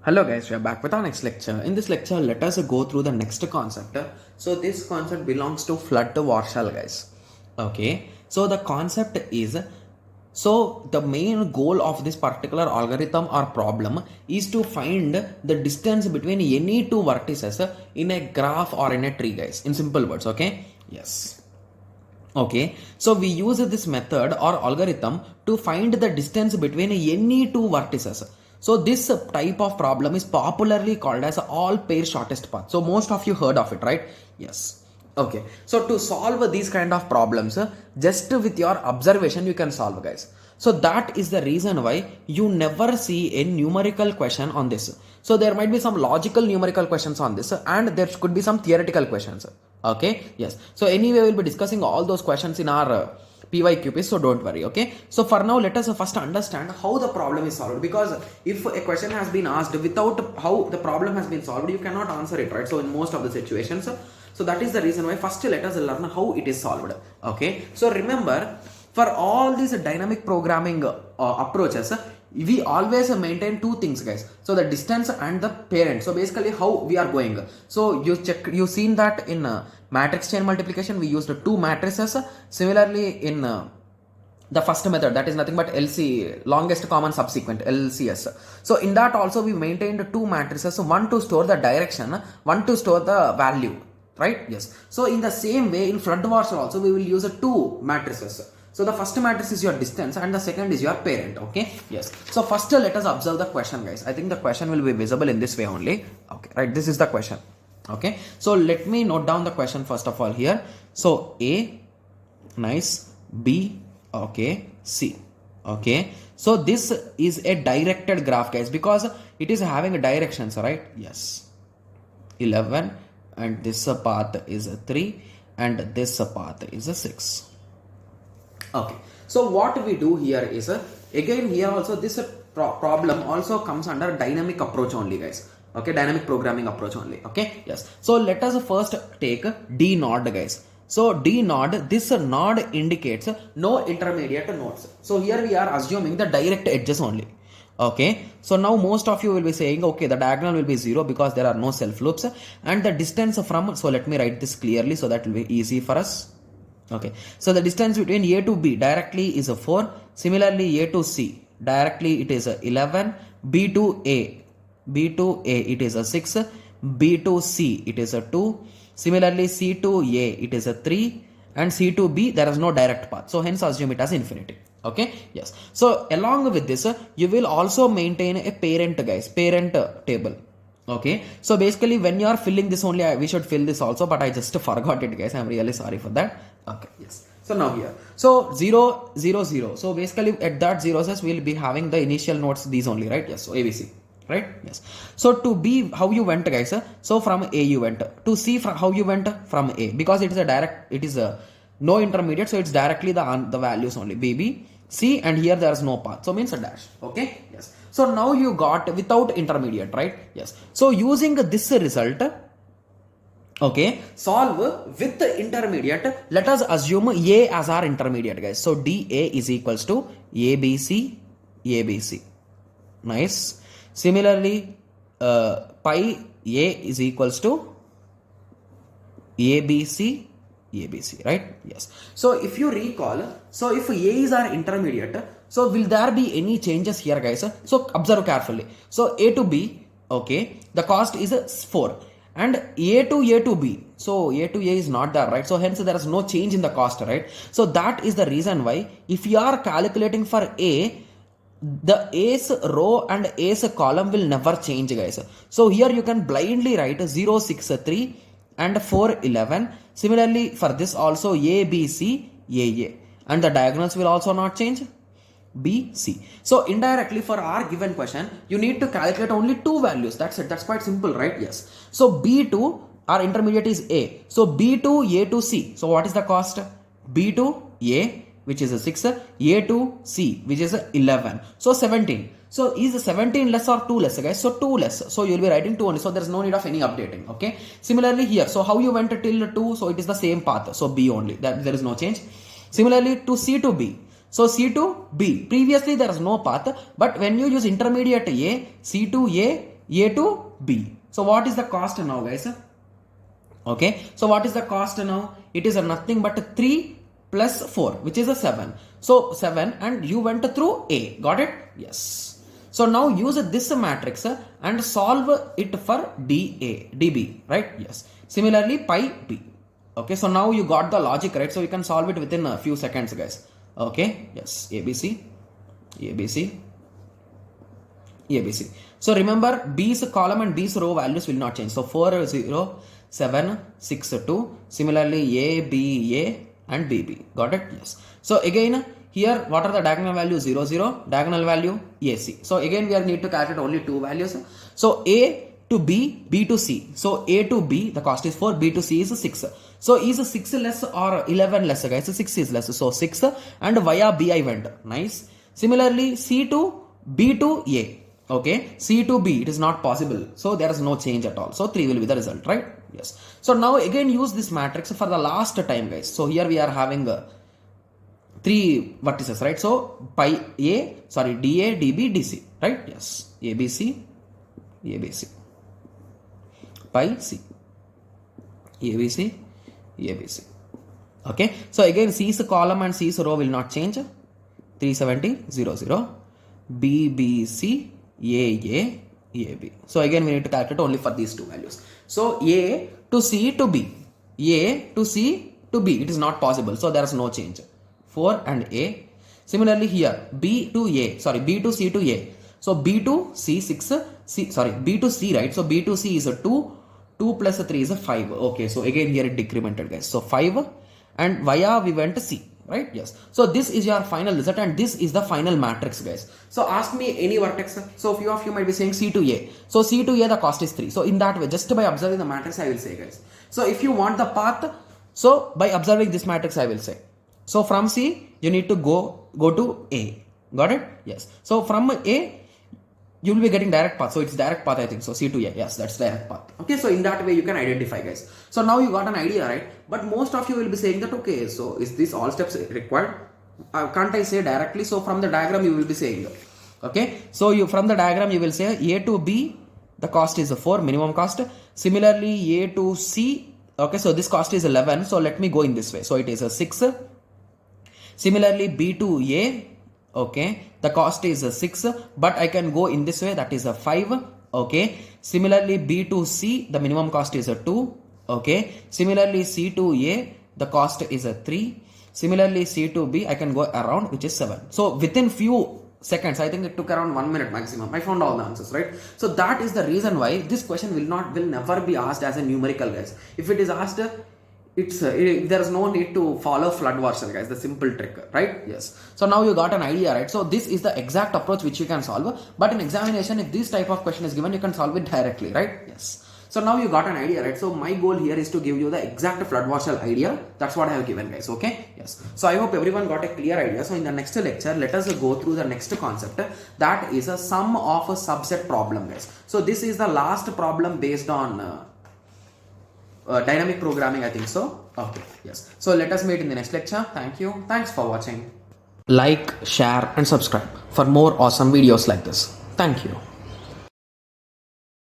Hello guys, we are back with our next lecture. In this lecture, let us go through the next concept. So this concept belongs to Flood-Warshall guys. Okay, so the concept is, so the main goal of this particular algorithm or problem is to find the distance between any two vertices in a graph or in a tree guys. In simple words, okay? Yes. Okay, so we use this method or algorithm to find the distance between any two vertices. So this type of problem is popularly called as all pair shortest path. So most of you heard of it, right? Yes. Okay, so to solve these kind of problems, just with your observation you can solve guys. So that is the reason why you never see a numerical question on this. So there might be some logical numerical questions on this and there could be some theoretical questions. Okay, yes. So anyway, we'll be discussing all those questions in our PYQP, so don't worry. Okay, so for now let us first understand how the problem is solved, because if a question has been asked without how the problem has been solved, you cannot answer it, right? So in most of the situations, so that is the reason why first let us learn how it is solved. Okay, so remember, for all these dynamic programming approaches, we always maintain two things guys. So the distance and the parent. So basically how we are going, so you seen that in matrix chain multiplication we used two matrices. Similarly in the first method, that is nothing but LC, longest common subsequent, LCS. So in that also we maintained two matrices, one to store the direction, one to store the value, right? Yes. So in the same way in Flood-Warshall also we will use two matrices. So the first matrix is your distance and the second is your parent. Okay, yes. So first let us observe the question guys. I think the question will be visible in this way only. Okay, right, this is the question. Okay, so let me note down the question first of all here. So A, nice, B, okay, C. Okay, so this is a directed graph guys, because it is having directions, right? Yes, 11, and this path is 3 and this path is 6. Okay, so what we do here is, again here also this problem also comes under dynamic approach only guys. Okay, dynamic programming approach only. Okay, yes. So let us first take D node guys. So D node, this node indicates no intermediate nodes. So here we are assuming the direct edges only. Okay, so now most of you will be saying, okay, the diagonal will be 0 because there are no self loops, and the distance from, so let me write this clearly so that will be easy for us. Okay, so the distance between A to B directly is a 4. Similarly, A to C directly it is a 11. B to A it is a 6. B to C it is a 2. Similarly, C to A it is a 3. And C to B there is no direct path. So hence assume it as infinity. Okay, yes. So along with this, you will also maintain a parent guys, parent table. Okay, so basically when you are filling this only, we should fill this also, but I just forgot it guys, I'm really sorry for that. Okay, yes. So now here, so 0 0 0, so basically at that 0 says we'll be having the initial nodes, these only, right? Yes, so ABC, right? Yes. So to B, how you went guys, so from A you went, to C from how you went, from A, because it is a direct, it is a no intermediate, so it's directly the values only, BB C, and here there is no path, so means a dash. Okay, yes. So now you got without intermediate, right? Yes. So using this result, okay, solve with the intermediate. Let us assume A as our intermediate guys. So DA is equals to ABC, ABC. Nice. Similarly, pi A is equals to ABC, ABC, right? Yes. So if you recall, so if A is our intermediate, so will there be any changes here guys? So observe carefully. So A to B, okay, the cost is 4, and A to B, so A to A is not there, right? So hence there is no change in the cost, right? So that is the reason why if you are calculating for A, the A's row and A's column will never change guys. So here you can blindly write 0 6 3 and 4 11. Similarly for this also A B C A, and the diagonals will also not change, B C. So indirectly for our given question you need to calculate only two values. That's it. That's quite simple, right? Yes. So B to our intermediate is A. So B to A to C. So what is the cost? B to A, which is a 6, A to C, which is a 11. So 17. So is 17 less or 2 less guys? So 2 less. So you will be writing 2 only. So there is no need of any updating. Okay. Similarly here. So how you went till 2? So it is the same path. So B only. That there is no change. Similarly to C to B. So C to B. Previously there is no path, but when you use intermediate A, C to A, A to B. So what is the cost now, guys? Okay, so what is the cost now? It is nothing but 3 plus 4, which is a 7. So 7, and you went through A. Got it? Yes. So now use this matrix and solve it for DB, right? Yes. Similarly, pi B. Okay, so now you got the logic, right? So you can solve it within a few seconds, guys. Okay, yes, ABC, ABC, ABC. So remember, B's column and B's row values will not change. So 4, 0, 7, 6, 2. Similarly, A, B, A and B, B. Got it? Yes. So again, here, what are the diagonal values? 0, 0. Diagonal value, AC. So again, we need to calculate only two values. So A to B, B to C. So A to B, the cost is 4, B to C is 6. So is 6 less or 11 less, guys? 6 is less. So 6 and via B I went. Nice. Similarly, C to B to A. Okay, C to B, it is not possible. So there is no change at all. So 3 will be the result, right? Yes. So now again use this matrix for the last time, guys. So here we are having 3 vertices, right? So pi A, sorry, DA, DB, DC, right? Yes. ABC, ABC. Pi C. ABC, ABC. Okay. So again C's column and C's row will not change. 370, 0, 0. BBC, AA, AB. So again we need to calculate only for these two values. So A to C to B. A to C to B. It is not possible. So there is no change. 4 and A. Similarly here B to A. Sorry, B to C to A. So B to C 6. C, sorry, B to C, right? So B to C is a 2. 2 plus 3 is a 5. Okay. So again here it decremented, guys. So 5 and via we went to C. Right? Yes. So this is your final result and this is the final matrix, guys. So ask me any vertex. So few of you might be saying C to A. So C to A, the cost is 3. So in that way, just by observing the matrix, I will say, guys. So if you want the path, so by observing this matrix, I will say. So from C, you need to go to A. Got it? Yes. So from A, you will be getting direct path. So it's direct path, I think. So C to A. Yes, that's direct path. Okay. So in that way, you can identify, guys. So now you got an idea, right? But most of you will be saying that, okay, so is this all steps required? Can't I say directly? So from the diagram, you will be saying, okay. So you from the diagram, you will say A to B, the cost is 4, minimum cost. Similarly, A to C, okay. So this cost is 11. So let me go in this way. So it is a 6. Similarly, B to A, okay, the cost is 6, but I can go in this way, that is a 5, okay. Similarly, B to C, the minimum cost is a 2, okay. Similarly, C to A, the cost is a 3. Similarly, C to B, I can go around, which is 7. So within few seconds, I think it took around 1 minute maximum, I found all the answers, right? So that is the reason why this question will never be asked as a numerical, guys. If it is asked, there is no need to follow flood version, guys, the simple trick, right? Yes. So now you got an idea, right? So this is the exact approach which you can solve, but in examination, if this type of question is given, you can solve it directly, right? Yes. So now you got an idea, right? So my goal here is to give you the exact flood Warshall idea. That's what I have given, guys. Okay. Yes. So I hope everyone got a clear idea. So in the next lecture, let us go through the next concept. That is a sum of a subset problem, guys. So this is the last problem based on dynamic programming, I think so. Okay, yes. So let us meet in the next lecture. Thank you. Thanks for watching. Like, share and subscribe for more awesome videos like this. Thank you.